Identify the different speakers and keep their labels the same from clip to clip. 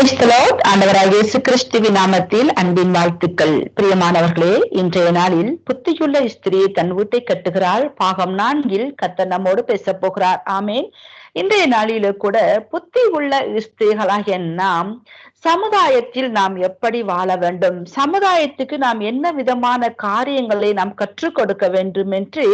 Speaker 1: Praise the Lord. ஆண்டவராகிய இயேசு கிறிஸ்துவின் நாமத்தில் அன்பின் வாழ்த்துக்கள். பிரியமானவர்களே, இன்றைய நாளில் புத்தியுள்ள ஸ்திரீ தன் வீட்டை கட்டுகிறாள் பாகம் 4 கர்த்தர் நம்மோடு பேச போகிறார். ஆமேன். இன்றைய நாளில கூட புத்தி உள்ள ஸ்திரீகளாகிய நாம் சமுதாயத்தில் நாம் எப்படி வாழ வேண்டும், சமுதாயத்துக்கு நாம் என்ன விதமான காரியங்களை நாம் கற்றுக் கொடுக்க வேண்டும் என்று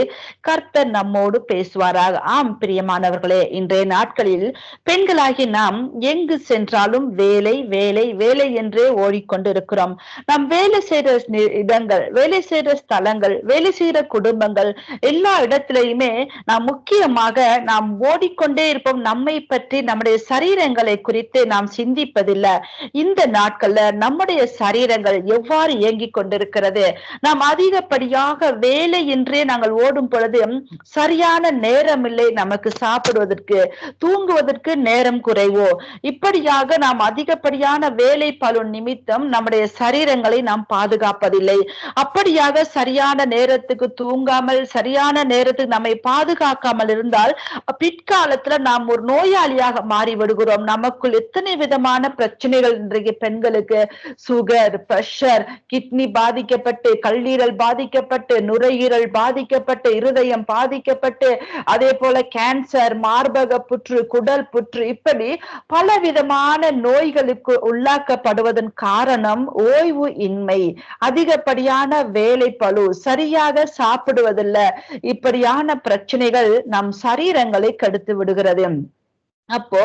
Speaker 1: கர்த்தர் நம்மோடு பேசுவாராக. ஆம் பிரியமானவர்களே, இன்றைய நாட்களில் பெண்களாகி நாம் எங்கு சென்றாலும் வேலை வேலை வேலை என்றே ஓடிக்கொண்டிருக்கிறோம். நாம் வேலை செய்யற இடங்கள், வேலை செய்யற ஸ்தலங்கள், வேலை செய்யற குடும்பங்கள், எல்லா இடத்திலையுமே நாம் முக்கியமாக நாம் ஓடிக்கொண்டே இருப்போம். நம்மை பற்றி, நம்முடைய சரீரங்களை குறித்து நாம் சிந்திப்பதில்லை. இந்த நாட்கள்ல நம்முடைய சரீரங்கள் எவ்வாறு இயங்கிக் கொண்டிருக்கிறது, நாம் அதிகப்படியாக வேலை என்றே நாங்கள் ஓடும் பொழுது சரியான நேரம் இல்லை, நமக்கு சாப்பிடுவதற்கு தூங்குவதற்கு நேரம் குறைவோ, இப்படியாக நாம் அதிகப்படியான வேலை பளு நிமித்தம் நம்முடைய சரீரங்களை நாம் பாதுகாப்பதில்லை. அப்படியாக சரியான நேரத்துக்கு தூங்காமல், சரியான நேரத்துக்கு நம்மை பாதுகாக்காமல் இருந்தால் பிற்காலத்துல நாம் ஒரு நோயாளியாக மாறி விடுகிறோம். நமக்குள் எத்தனை விதமான பிரச்சனைகள் இன்றைக்கு பெண்களுக்கு, சுகர், பிரஷர், கிட்னி பாதிக்கப்பட்டு, கல்லீரல் பாதிக்கப்பட்டு, நுரையீரல் பாதிக்கப்பட்டு, இருதயம் பாதிக்கப்பட்டு, அதே போல கேன்சர், மார்பக புற்று, குடல் புற்று, இப்படி பல விதமான நோய்களுக்கு உள்ளாக்கப்படுவதன் காரணம் ஓய்வு இன்மை, அதிகப்படியான வேலை பளு, சரியாக சாப்பிடுவதில்லை. இப்படியான பிரச்சனைகள் நம் சரீரங்களை கெடுத்து விடுகிறது. அப்போ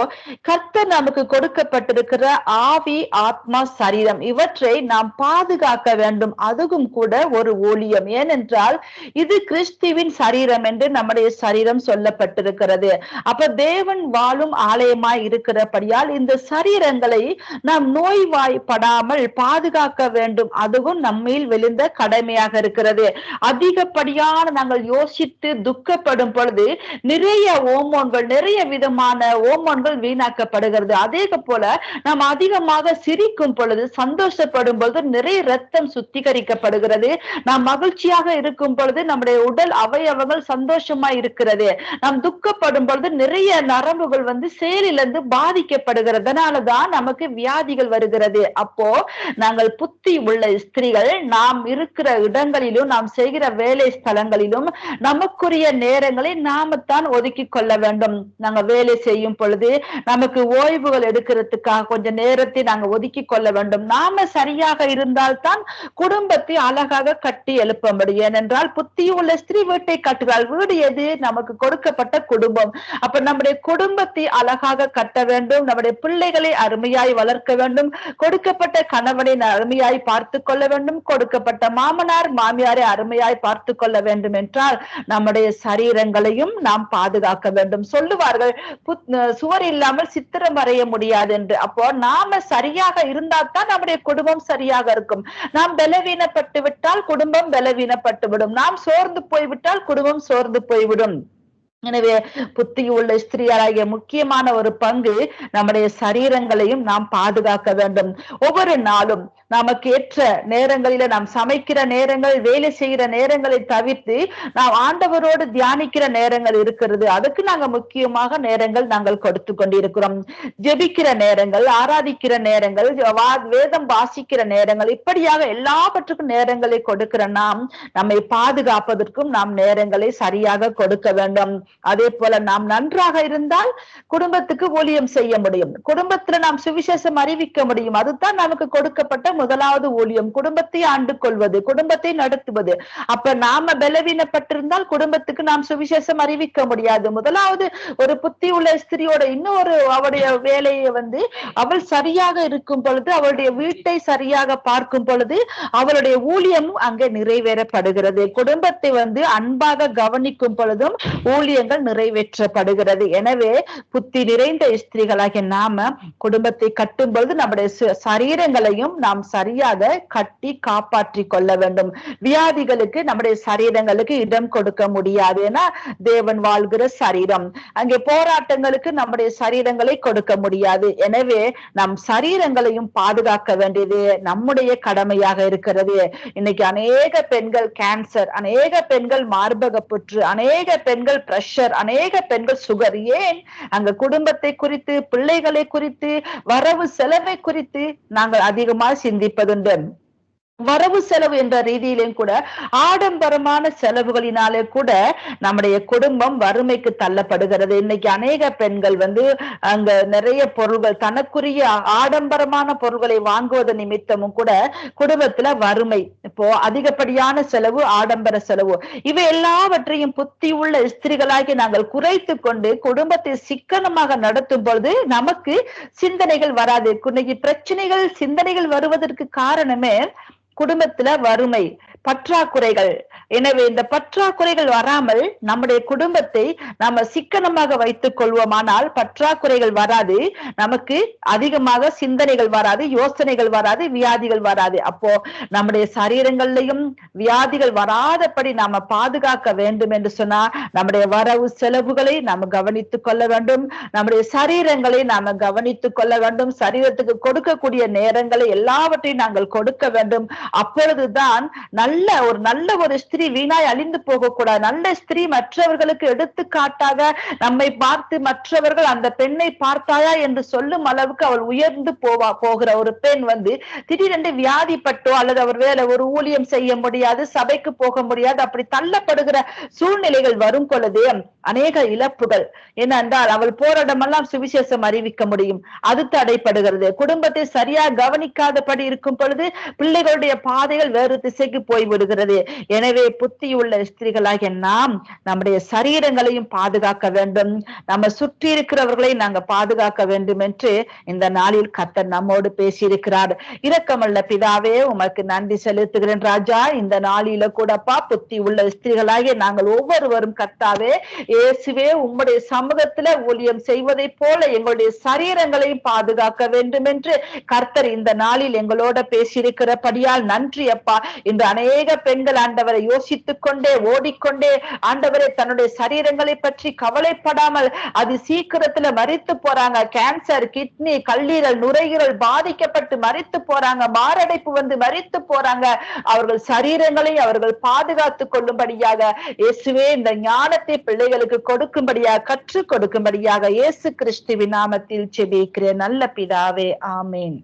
Speaker 1: கர்த்தர் நமக்கு கொடுக்கப்பட்டிருக்கிற ஆவி, ஆத்மா, சரீரம் இவற்றை நாம் பாதுகாக்க வேண்டும். அதுவும் கூட ஒரு ஊழியம். ஏனென்றால் இது கிறிஸ்துவின் சரீரம் என்று நம்முடைய சரீரம் சொல்லப்பட்டிருக்கிறது. அப்ப தேவன் வாழும் ஆலயமாய் இருக்கிறபடியால் இந்த சரீரங்களை நாம் நோய்வாய்ப்படாமல் பாதுகாக்க வேண்டும். அதுவும் நம்மில் விழுந்த கடமையாக இருக்கிறது. அதிகப்படியான நாங்கள் யோசித்து துக்கப்படும் பொழுது நிறைய ஹோமோன்கள், நிறைய விதமான ஹோமோன்கள் வீணாக்கப்படுகிறது. அதே போல நாம் அதிகமாக சிரிக்கும் பொழுது, சந்தோஷப்படும் பொழுது நிறைய ரத்தம் சுத்திகரிக்கப்படுகிறது. நாம் மகிழ்ச்சியாக இருக்கும் பொழுது நம்முடைய உடல் அவயவங்கள் சந்தோஷமா இருக்கிறது. நாம் துக்கப்படும் பொழுது நிறைய நரம்புகள் செயலிலிருந்து பாதிக்கப்படுகிறதுனாலதான் நமக்கு வியாதிகள் வருகிறது. அப்போ நாங்கள் புத்தி உள்ள ஸ்திரீகள் நாம் இருக்கிற இடங்களிலும், நாம் செய்கிற வேலை ஸ்தலங்களிலும் நமக்குரிய நேரங்களை நாமத்தான் ஒதுக்கி கொள்ள வேண்டும். நாங்க வேலை செய்யும் பொழுது நமக்கு ஓய்வுகள் எடுக்கிறதுக்காக கொஞ்சம் நேரத்தை நாங்க ஒதுக்கி கொள்ள வேண்டும். நாம சரியாக இருந்தால்தான் குடும்பத்தை அழகாக கட்டி எழுப்ப முடியும். ஏனென்றால் புத்தியுள்ள ஸ்திரீ வீட்டை கட்டுகிறாள். வீடு எது? நமக்கு கொடுக்கப்பட்ட குடும்பம். அப்ப நம்முடைய குடும்பத்தை அழகாக கட்ட வேண்டும். நம்முடைய பிள்ளைகளை அருமையாய் வளர்க்க வேண்டும். கொடுக்கப்பட்ட கணவனை அருமையாய் பார்த்து கொள்ள வேண்டும். கொடுக்கப்பட்ட மாமனார் மாமியாரை அருமையாய் பார்த்து கொள்ள வேண்டும் என்றால் நம்முடைய சரீரங்களையும் நாம் பாதுகாக்க வேண்டும். சொல்லுவார்கள், சுவர் இல்லாமல் சித்திரம் வரைய முடியாது என்று. அப்போ நாம சரியாக இருந்தால் தான் நம்முடைய குடும்பம் சரியாக இருக்கும். நாம் பலவீனப்பட்டு விட்டால் குடும்பம் பலவீனப்பட்டு விடும். நாம் சோர்ந்து போய்விட்டால் குடும்பம் சோர்ந்து போய்விடும். எனவே புத்தி உள்ள ஸ்திரீயாகிய முக்கியமான ஒரு பங்கு நம்முடைய சரீரங்களையும் நாம் பாதுகாக்க வேண்டும். ஒவ்வொரு நாளும் நமக்கு ஏற்ற நேரங்களில நாம் சமைக்கிற நேரங்கள், வேலை செய்கிற நேரங்களை தவிர்த்து நாம் ஆண்டவரோடு தியானிக்கிற நேரங்கள் இருக்கிறது. அதுக்கு நாங்க முக்கியமாக நேரங்கள் நாங்கள் கொடுத்து கொண்டிருக்கிறோம். ஜெபிக்கிற நேரங்கள், ஆராதிக்கிற நேரங்கள், வேதம் வாசிக்கிற நேரங்கள், இப்படியாக எல்லாவற்றுக்கும் நேரங்களை கொடுக்கிற நாம் நம்மை பாதுகாப்பதற்கும் நாம் நேரங்களை சரியாக கொடுக்க வேண்டும். அதே போல நாம் நன்றாக இருந்தால் குடும்பத்துக்கு ஊழியம் செய்ய முடியும். குடும்பத்துல நாம் சுவிசேஷம் அறிவிக்க முடியும். அதுதான் நமக்கு கொடுக்கப்பட்ட முதலாவது ஊழியம். குடும்பத்தை ஆண்டு கொள்வது, குடும்பத்தை நடத்துவது. அப்ப நாம பலவீனப்பட்டிருந்தால் குடும்பத்துக்கு நாம் சுவிசேஷம் அறிவிக்க முடியாது. முதலாவது ஒரு புத்தி உள்ள ஸ்திரியோட இன்னொரு அவருடைய வேலையை அவள் சரியாக இருக்கும் பொழுது, அவளுடைய வீட்டை சரியாக பார்க்கும் பொழுது அவளுடைய ஊழியமும் அங்கே நிறைவேறப்படுகிறது. குடும்பத்தை அன்பாக கவனிக்கும் பொழுதும் ஊழியங்கள் நிறைவேற்றப்படுகிறது. எனவே புத்தி நிறைந்த ஸ்திரீகளாகிய நாம குடும்பத்தை கட்டும் பொழுது நம்முடைய சரீரங்களையும் நாம் சரியாக கட்டி காப்பாற்றி கொள்ள வேண்டும். வியாதிகளுக்கு நம்முடைய சரீரங்களுக்கு இடம் கொடுக்க முடியாது. ஏன்னா தேவன் வாழ்கிற சரீரம். அங்கே போராட்டங்களுக்கு நம்முடைய சரீரங்களை கொடுக்க முடியாது. எனவே நம் சரீரங்களையும் பாதுகாக்க வேண்டியது நம்முடைய கடமையாக இருக்கிறது. இன்னைக்கு அநேக பெண்கள் கேன்சர், அநேக பெண்கள் மார்பக புற்று, அநேக பெண்கள் பிரஷர், பிரஷர், அநேக பெண்கள் சுகர். ஏன்? அங்க குடும்பத்தை குறித்து, பிள்ளைகளை குறித்து, வரவு செலவை குறித்து நாங்கள் அதிகமா சிந்திப்பதுண்டு. வரவு செலவு என்ற ரீதியிலும் கூட ஆடம்பரமான செலவுகளினாலே கூட நம்முடைய குடும்பம் வறுமைக்கு தள்ளப்படுகிறது. இன்னைக்கு அநேக பெண்கள் அங்க நிறைய பொருள்கள், தனக்குரிய ஆடம்பரமான பொருள்களை வாங்குவது நிமித்தமும் கூட குடும்பத்துல வறுமை. இப்போ அதிகப்படியான செலவு, ஆடம்பர செலவு, இவை எல்லாவற்றையும் புத்தி உள்ள ஸ்திரிகளாகி நாங்கள் குறைத்து கொண்டு குடும்பத்தை சிக்கனமாக நடத்தும் பொழுது நமக்கு சிந்தனைகள் வராது. இன்னைக்கு பிரச்சனைகள், சிந்தனைகள் வருவதற்கு காரணமே குடும்பத்துல வறுமை, பற்றாக்குறைகள். எனவே இந்த பற்றாக்குறைகள் வராமல் நம்முடைய குடும்பத்தை நாம சிக்கனமாக வைத்துக் கொள்வோமானால் பற்றாக்குறைகள் வராது, நமக்கு அதிகமாக சிந்தனைகள் வராது, யோசனைகள் வராது, வியாதிகள் வராது. அப்போ நம்முடைய சரீரங்களையும் வியாதிகள் வராதபடி நாம பாதுகாக்க வேண்டும் என்று சொன்னா நம்முடைய வரவு செலவுகளை நாம கவனித்துக் கொள்ள வேண்டும். நம்முடைய சரீரங்களை நாம கவனித்துக் கொள்ள வேண்டும். சரீரத்துக்கு கொடுக்கக்கூடிய நேரங்களை எல்லாவற்றையும் நாங்கள் கொடுக்க வேண்டும். அப்பொழுதுதான் நல்ல ஒரு ஸ்திரீ வீணாய் அழிந்து போகக்கூடாது. நல்ல ஸ்திரீ மற்றவர்களுக்கு எடுத்துக்காட்டாக நம்மை பார்த்து மற்றவர்கள் அந்த பெண்ணை பார்த்தாயா என்று சொல்லும் அளவுக்கு அவள் உயர்ந்து போகிற ஒரு பெண் திடீரென்று வியாதிப்பட்டோ அல்லது அவர் வேலை ஒரு ஊழியம் செய்ய முடியாது, சபைக்கு போக முடியாது, அப்படி தள்ளப்படுகிற சூழ்நிலைகள் வரும் பொழுது அநேக இழப்புகள். ஏனென்றால் அவள் போராடமெல்லாம் சுவிசேஷம் அறிவிக்க முடியும், அது தடைப்படுகிறது. குடும்பத்தை சரியா கவனிக்காதபடி இருக்கும் பொழுது பிள்ளைகளுடைய பாதைகள் வேறு திசைக்கு போய்விடுகிறது. எனவே புத்தியுள்ள ஸ்திரீகளாகிய நாம் நம்முடைய சரீரங்களையும் பாதுகாக்க வேண்டும், நம்ம சுற்றி இருக்கிறவர்களை நாங்க பாதுகாக்க வேண்டும் என்று இந்த நாளில் கர்த்தர் நம்மோடு பேசியிருக்கிறார். இரக்கமுள்ள பிதாவே, உமக்கு நன்றி செலுத்துகிறேன் ராஜா. இந்த நாளில கூடப்பா புத்தி உள்ள ஸ்திரீகளாகிய நாங்கள் ஒவ்வொருவரும் கர்த்தாவே இயேசுவே உம்முடைய சமூகத்துல ஊழியம் செய்வதை போல எங்களுடைய சரீரங்களையும் பாதுகாக்க வேண்டும் என்று கர்த்தர் இந்த நாளில் எங்களோட பேசியிருக்கிறபடியால் நன்றி அப்பா. இன்று அநேக பெண்கள் ஆண்டவரை யோசித்துக் கொண்டே ஓடிக்கொண்டே ஆண்டவரை தன்னுடைய சரீரங்களை பற்றி கவலைப்படாமல் அது சீக்கிரத்துல மரித்து போறாங்க. கேன்சர், கிட்னி, கல்லீரல், நுரையீரல் பாதிக்கப்பட்டு மரித்து போறாங்க. மாரடைப்பு மரித்து போறாங்க. அவர்கள் சரீரங்களை அவர்கள் பாதுகாத்துக் கொள்ளும்படியாக இயேசுவே இந்த ஞானத்தை பிள்ளைகளுக்கு கொடுக்கும்படியாக, கற்றுக் கொடுக்கும்படியாக இயேசு கிறிஸ்துவின் நாமத்தில் ஜெபிக்கிறேன் நல்ல பிதாவே, ஆமேன்.